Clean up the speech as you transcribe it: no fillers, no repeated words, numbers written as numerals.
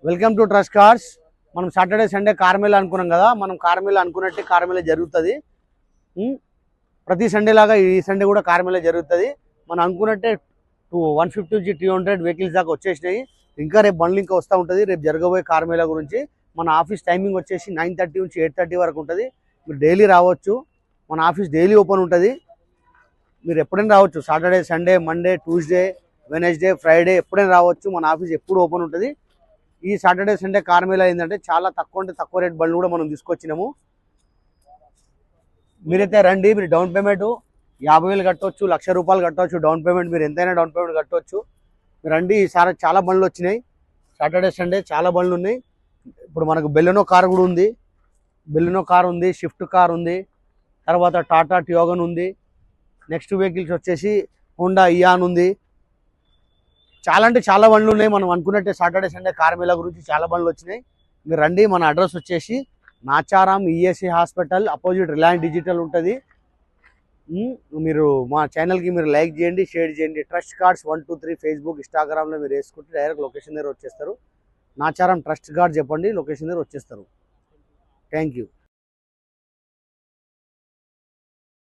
Welcome to trust cars. మనం Saturday Sunday car Mela అనుకున్నాం కదా. మనం కార్ మేళా అనుకున్నట్టే కార్ మేళా జరుగుతుంది. ప్రతి సండే లాగా ఈ సండే కూడా కార్ మేళా జరుగుతుంది. మనం అనుకున్నట్టే 150 నుంచి 200 వెహికల్స్ దాకా వచ్చేసినాయి. ఇంకా రేపు బండ్లు ఇంకా వస్తూ ఉంటుంది. రేపు జరగబోయే కార్ మేళా గురించి మన ఆఫీస్ టైమింగ్ వచ్చేసి 9:30 నుంచి 8:30 వరకు ఉంటుంది. మీరు డైలీ రావచ్చు. మన ఆఫీస్ డైలీ ఓపెన్ ఉంటుంది. మీరు ఎప్పుడైనా రావచ్చు. Saturday, Sunday, Monday, Tuesday, Wednesday, Friday ఎప్పుడైనా రావచ్చు. మన ఆఫీస్ ఎప్పుడు ఓపెన్ ఉంటుంది. ఈ సాటర్డే సండే కార్ మేళా ఏంటంటే చాలా తక్కువ రేట్ బండ్లు కూడా మనం తీసుకొచ్చినాము. మీరైతే రండి. మీరు డౌన్ పేమెంట్ 50,000 కట్టవచ్చు, ₹1,00,000 కట్టవచ్చు. డౌన్ పేమెంట్ మీరు ఎంతైనా డౌన్ పేమెంట్ కట్టవచ్చు. మీరు రండి. ఈసారి చాలా బండ్లు వచ్చినాయి. సాటర్డే సండే చాలా బండ్లు ఉన్నాయి. ఇప్పుడు మనకు బెలెనో కార్ కూడా ఉంది. బెలెనో కార్ ఉంది, షిఫ్ట్ కార్ ఉంది, తర్వాత టాటా టియాగో ఉంది. నెక్స్ట్ వెహికల్స్ వచ్చేసి హోండా ఇయాన్ ఉంది. చాలా అంటే చాలా బండ్లు ఉన్నాయి. మనం అనుకున్నట్టే సాటర్డే సండే కార్ మేళా గురించి చాలా బండ్లు వచ్చినాయి. మీరు రండి. మన అడ్రస్ వచ్చేసి Nacharam ESC hospital opposite Reliance digital ఉంటుంది. మీరు మా ఛానల్కి మీరు లైక్ చేయండి, షేర్ చేయండి. ట్రస్ట్ కార్డ్స్ 1, 2, 3 ఫేస్బుక్, ఇన్స్టాగ్రామ్లో మీరు వేసుకుంటే డైరెక్ట్ లొకేషన్ దగ్గర వచ్చేస్తారు. నాచారం ట్రస్ట్ కార్డ్ చెప్పండి, లొకేషన్ దగ్గర వచ్చేస్తారు. Thank you.